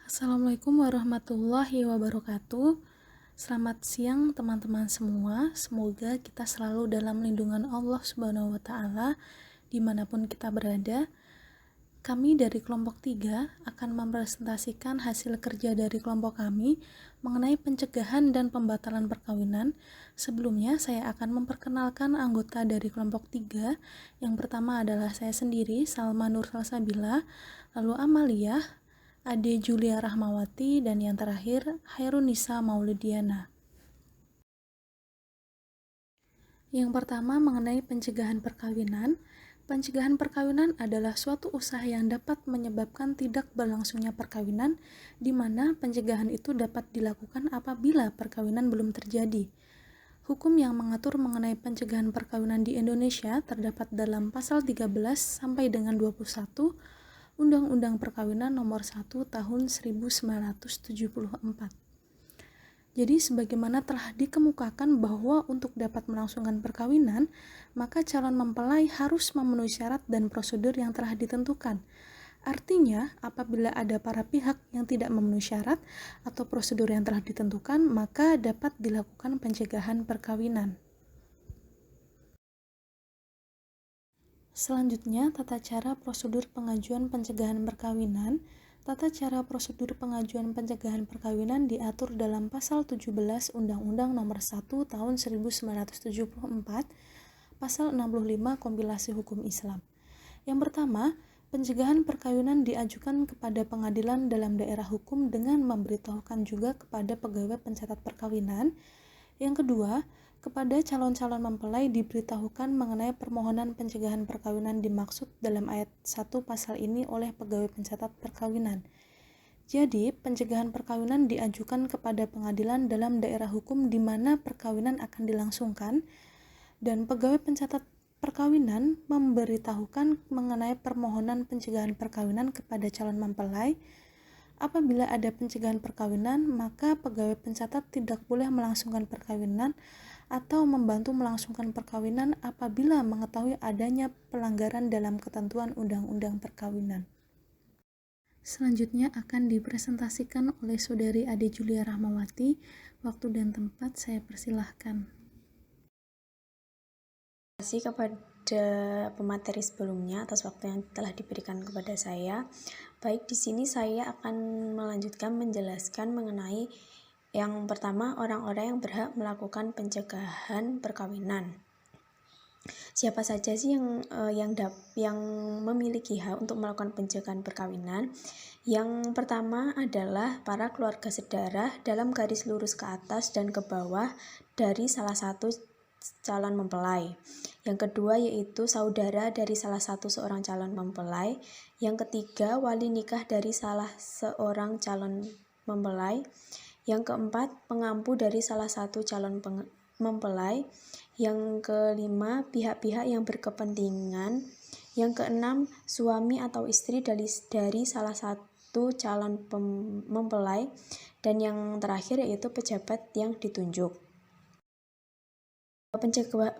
Assalamualaikum warahmatullahi wabarakatuh. Selamat siang teman-teman semua. Semoga kita selalu dalam lindungan Allah Subhanahu wa Ta'ala dimanapun kita berada. Kami dari kelompok 3 akan mempresentasikan hasil kerja dari kelompok kami mengenai pencegahan dan pembatalan perkawinan. Sebelumnya saya akan memperkenalkan anggota dari kelompok 3. Yang pertama adalah saya sendiri, Salma Nur Salsabila, lalu Amalia, Ade Julia Rahmawati, dan yang terakhir Hairunisa Maulidiana. Yang pertama mengenai pencegahan perkawinan. Pencegahan perkawinan adalah suatu usaha yang dapat menyebabkan tidak berlangsungnya perkawinan, di mana pencegahan itu dapat dilakukan apabila perkawinan belum terjadi. Hukum yang mengatur mengenai pencegahan perkawinan di Indonesia terdapat dalam pasal 13 sampai dengan 21 Undang-Undang Perkawinan Nomor 1 Tahun 1974. Jadi sebagaimana telah dikemukakan bahwa untuk dapat melangsungkan perkawinan, maka calon mempelai harus memenuhi syarat dan prosedur yang telah ditentukan. Artinya, apabila ada para pihak yang tidak memenuhi syarat atau prosedur yang telah ditentukan, maka dapat dilakukan pencegahan perkawinan. Selanjutnya, tata cara prosedur pengajuan pencegahan perkawinan. Tata cara prosedur pengajuan pencegahan perkawinan diatur dalam pasal 17 Undang-Undang Nomor 1 Tahun 1974, pasal 65 Kompilasi Hukum Islam. Yang pertama, pencegahan perkawinan diajukan kepada pengadilan dalam daerah hukum dengan memberitahukan juga kepada pegawai pencatat perkawinan. Yang kedua, kepada calon-calon mempelai diberitahukan mengenai permohonan pencegahan perkawinan dimaksud dalam ayat 1 pasal ini oleh pegawai pencatat perkawinan. Jadi, pencegahan perkawinan diajukan kepada pengadilan dalam daerah hukum di mana perkawinan akan dilangsungkan, dan pegawai pencatat perkawinan memberitahukan mengenai permohonan pencegahan perkawinan kepada calon mempelai. Apabila ada pencegahan perkawinan, maka pegawai pencatat tidak boleh melangsungkan perkawinan atau membantu melangsungkan perkawinan apabila mengetahui adanya pelanggaran dalam ketentuan undang-undang perkawinan. Selanjutnya akan dipresentasikan oleh Saudari Ade Julia Rahmawati. Waktu dan tempat saya persilahkan. Terima kasih kepada pemateri sebelumnya atas waktu yang telah diberikan kepada saya. Baik, di sini saya akan melanjutkan menjelaskan mengenai yang pertama, orang-orang yang berhak melakukan pencegahan perkawinan. Siapa saja sih yang memiliki hak untuk melakukan pencegahan perkawinan? Yang pertama adalah para keluarga sedarah dalam garis lurus ke atas dan ke bawah dari salah satu calon mempelai. Yang kedua yaitu saudara dari salah satu seorang calon mempelai. Yang ketiga, wali nikah dari salah seorang calon mempelai. Yang keempat, pengampu dari salah satu calon mempelai. Yang kelima, pihak-pihak yang berkepentingan. Yang keenam, suami atau istri dari salah satu calon mempelai. Dan yang terakhir yaitu pejabat yang ditunjuk.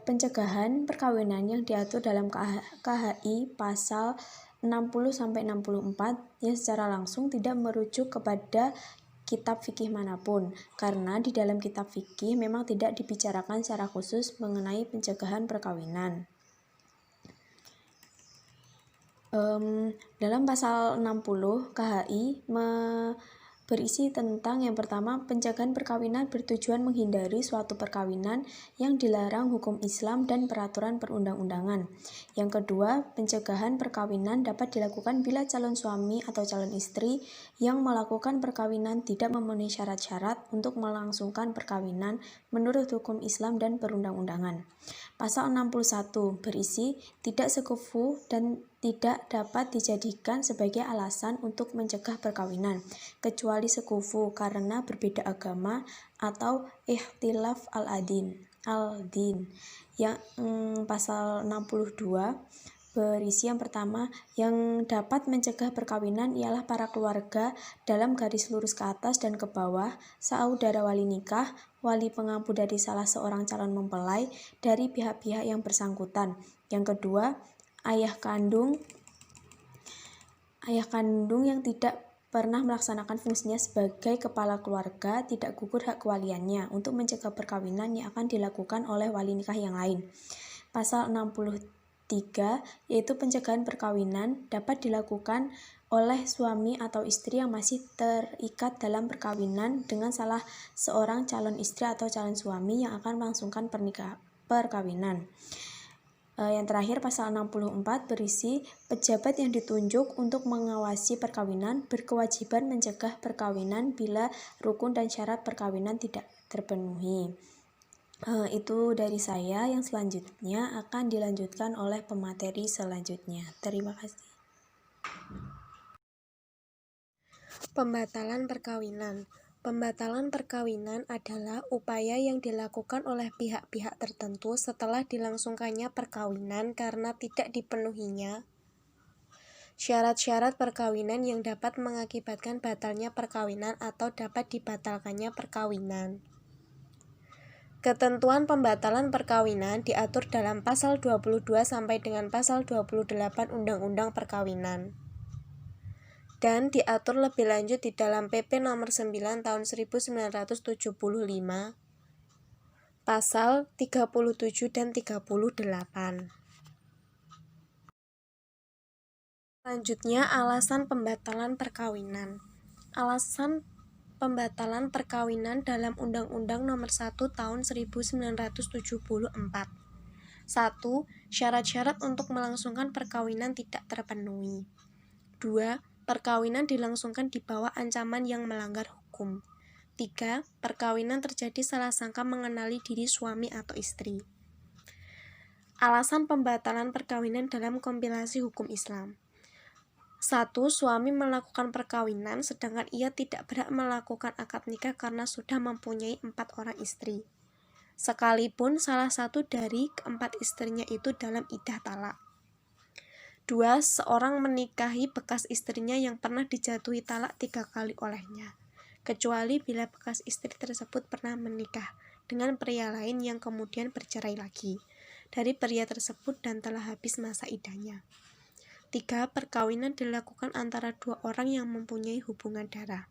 Pencegahan perkawinan yang diatur dalam KHI pasal 60-64 yang secara langsung tidak merujuk kepada kitab fikih manapun, karena di dalam kitab fikih memang tidak dibicarakan secara khusus mengenai pencegahan perkawinan. Dalam pasal 60 KHI berisi tentang yang pertama, pencegahan perkawinan bertujuan menghindari suatu perkawinan yang dilarang hukum Islam dan peraturan perundang-undangan. Yang kedua, pencegahan perkawinan dapat dilakukan bila calon suami atau calon istri yang melakukan perkawinan tidak memenuhi syarat-syarat untuk melangsungkan perkawinan menurut hukum Islam dan perundang-undangan. Pasal 61 berisi tidak sekufu dan tidak dapat dijadikan sebagai alasan untuk mencegah perkawinan, kecuali sekufu karena berbeda agama atau ikhtilaf al-din. Yang pasal 62 berisi yang pertama, yang dapat mencegah perkawinan ialah para keluarga dalam garis lurus ke atas dan ke bawah, saudara wali nikah, wali pengampu dari salah seorang calon mempelai dari pihak-pihak yang bersangkutan. Yang kedua, ayah kandung yang tidak pernah melaksanakan fungsinya sebagai kepala keluarga, tidak gugur hak kewaliannya untuk mencegah perkawinan yang akan dilakukan oleh wali nikah yang lain. Pasal 63, yaitu pencegahan perkawinan dapat dilakukan oleh suami atau istri yang masih terikat dalam perkawinan dengan salah seorang calon istri atau calon suami yang akan melangsungkan perkawinan. Yang terakhir, pasal 64 berisi pejabat yang ditunjuk untuk mengawasi perkawinan berkewajiban mencegah perkawinan bila rukun dan syarat perkawinan tidak terpenuhi. Itu dari saya. Yang selanjutnya akan dilanjutkan oleh pemateri selanjutnya. Terima kasih. Pembatalan perkawinan. Pembatalan perkawinan adalah upaya yang dilakukan oleh pihak-pihak tertentu setelah dilangsungkannya perkawinan karena tidak dipenuhinya syarat-syarat perkawinan yang dapat mengakibatkan batalnya perkawinan atau dapat dibatalkannya perkawinan. Ketentuan pembatalan perkawinan diatur dalam pasal 22 sampai dengan pasal 28 Undang-Undang Perkawinan. Dan diatur lebih lanjut di dalam PP nomor 9 tahun 1975, pasal 37 dan 38. Selanjutnya, alasan pembatalan perkawinan. Alasan pembatalan perkawinan dalam Undang-Undang nomor 1 tahun 1974. 1. Syarat-syarat untuk melangsungkan perkawinan tidak terpenuhi. 2. Perkawinan dilangsungkan di bawah ancaman yang melanggar hukum. 3. Perkawinan terjadi salah sangka mengenali diri suami atau istri. Alasan pembatalan perkawinan dalam kompilasi hukum Islam. 1. Suami melakukan perkawinan sedangkan ia tidak berhak melakukan akad nikah karena sudah mempunyai 4 orang istri, sekalipun salah satu dari keempat istrinya itu dalam iddah talak. 2. Seorang menikahi bekas istrinya yang pernah dijatuhi talak 3 kali olehnya, kecuali bila bekas istri tersebut pernah menikah dengan pria lain yang kemudian bercerai lagi dari pria tersebut dan telah habis masa iddahnya. 3. Perkawinan dilakukan antara 2 orang yang mempunyai hubungan darah.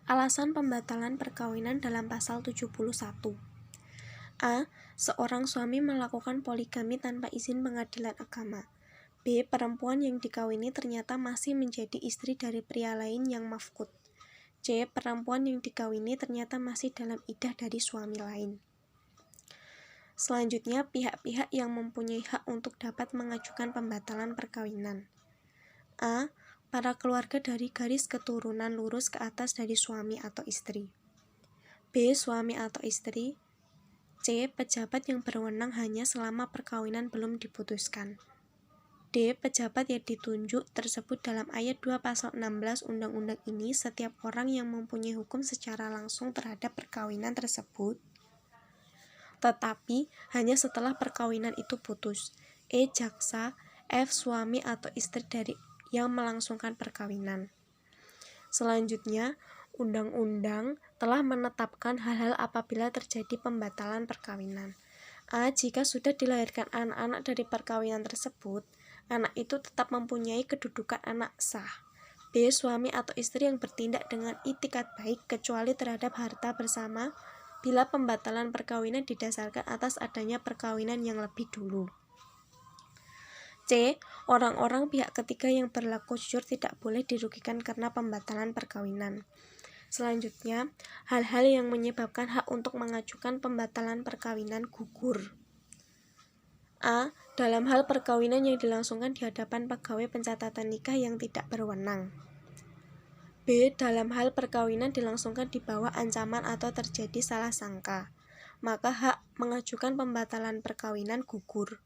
Alasan pembatalan perkawinan dalam pasal 71. A. Seorang suami melakukan poligami tanpa izin pengadilan agama. B. Perempuan yang dikawini ternyata masih menjadi istri dari pria lain yang mafqud. C. Perempuan yang dikawini ternyata masih dalam iddah dari suami lain. Selanjutnya, pihak-pihak yang mempunyai hak untuk dapat mengajukan pembatalan perkawinan. A. Para keluarga dari garis keturunan lurus ke atas dari suami atau istri. B. Suami atau istri. C. Pejabat yang berwenang hanya selama perkawinan belum diputuskan. D. Pejabat yang ditunjuk tersebut dalam ayat 2 pasal 16 undang-undang ini setiap orang yang mempunyai hukum secara langsung terhadap perkawinan tersebut, tetapi hanya setelah perkawinan itu putus. E. Jaksa. F. Suami atau istri dari yang melangsungkan perkawinan. Selanjutnya, undang-undang telah menetapkan hal-hal apabila terjadi pembatalan perkawinan. A. Jika sudah dilahirkan anak-anak dari perkawinan tersebut, anak itu tetap mempunyai kedudukan anak sah. B. Suami atau istri yang bertindak dengan itikat baik kecuali terhadap harta bersama bila pembatalan perkawinan didasarkan atas adanya perkawinan yang lebih dulu. C. Orang-orang pihak ketiga yang berlaku jujur tidak boleh dirugikan karena pembatalan perkawinan. Selanjutnya, hal-hal yang menyebabkan hak untuk mengajukan pembatalan perkawinan gugur. A. Dalam hal perkawinan yang dilangsungkan di hadapan pegawai pencatatan nikah yang tidak berwenang. B. Dalam hal perkawinan dilangsungkan di bawah ancaman atau terjadi salah sangka, maka hak mengajukan pembatalan perkawinan gugur.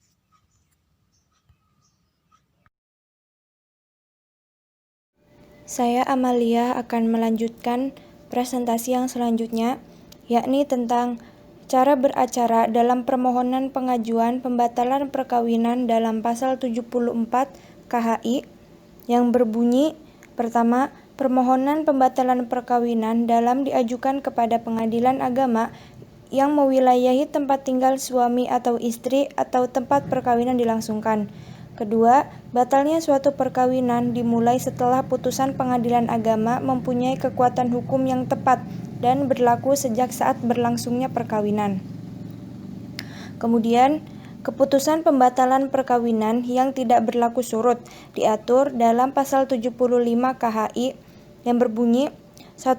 Saya Amalia akan melanjutkan presentasi yang selanjutnya, yakni tentang cara beracara dalam permohonan pengajuan pembatalan perkawinan dalam pasal 74 KHI yang berbunyi, pertama, permohonan pembatalan perkawinan dalam diajukan kepada pengadilan agama yang mewilayahi tempat tinggal suami atau istri atau tempat perkawinan dilangsungkan. Kedua, batalnya suatu perkawinan dimulai setelah putusan pengadilan agama mempunyai kekuatan hukum yang tepat dan berlaku sejak saat berlangsungnya perkawinan. Kemudian, keputusan pembatalan perkawinan yang tidak berlaku surut diatur dalam pasal 75 KHI yang berbunyi 1.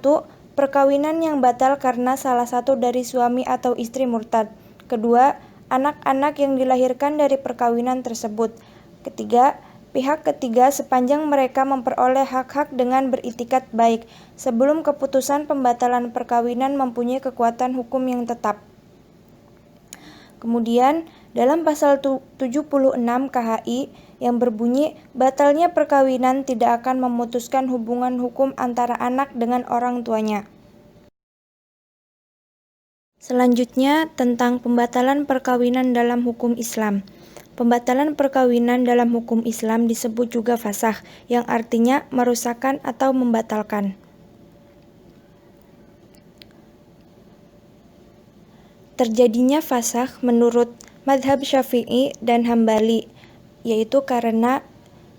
Perkawinan yang batal karena salah satu dari suami atau istri murtad. Kedua, anak-anak yang dilahirkan dari perkawinan tersebut. Ketiga, pihak ketiga sepanjang mereka memperoleh hak-hak dengan beritikat baik sebelum keputusan pembatalan perkawinan mempunyai kekuatan hukum yang tetap. Kemudian, dalam pasal 76 KHI yang berbunyi batalnya perkawinan tidak akan memutuskan hubungan hukum antara anak dengan orang tuanya. Selanjutnya, tentang pembatalan perkawinan dalam hukum Islam. Pembatalan perkawinan dalam hukum Islam disebut juga fasakh, yang artinya merusakkan atau membatalkan. Terjadinya fasakh menurut madhab Syafi'i dan Hambali, yaitu karena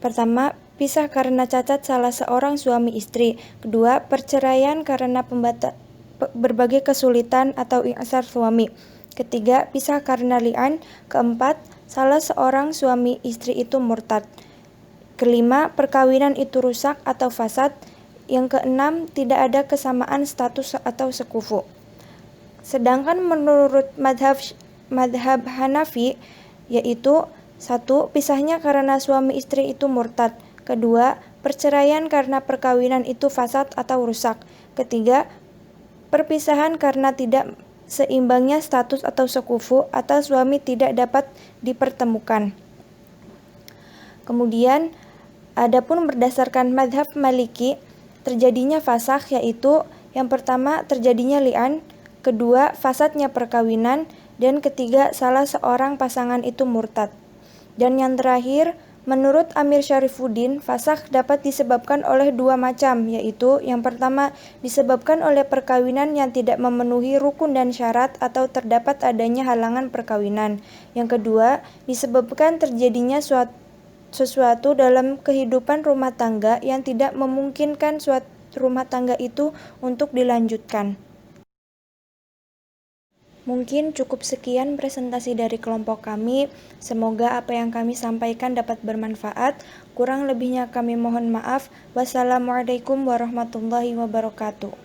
pertama, pisah karena cacat salah seorang suami istri. Kedua, perceraian karena berbagai kesulitan atau i'sar suami. Ketiga, pisah karena li'an. Keempat, salah seorang suami istri itu murtad. Kelima, perkawinan itu rusak atau fasad. Yang keenam, tidak ada kesamaan status atau sekufu. Sedangkan menurut madhab Hanafi, yaitu 1. Pisahnya karena suami istri itu murtad. Kedua, perceraian karena perkawinan itu fasad atau rusak. Ketiga, perpisahan karena tidak seimbangnya status atau sekufu atau suami tidak dapat dipertemukan. Kemudian, adapun berdasarkan madhab Maliki, terjadinya fasakh yaitu yang pertama terjadinya li'an, kedua fasadnya perkawinan, dan ketiga salah seorang pasangan itu murtad. Dan yang terakhir, menurut Amir Syarifuddin, fasakh dapat disebabkan oleh dua macam, yaitu yang pertama disebabkan oleh perkawinan yang tidak memenuhi rukun dan syarat atau terdapat adanya halangan perkawinan. Yang kedua, disebabkan terjadinya sesuatu dalam kehidupan rumah tangga yang tidak memungkinkan suatu rumah tangga itu untuk dilanjutkan. Mungkin cukup sekian presentasi dari kelompok kami. Semoga apa yang kami sampaikan dapat bermanfaat. Kurang lebihnya kami mohon maaf. Wassalamualaikum warahmatullahi wabarakatuh.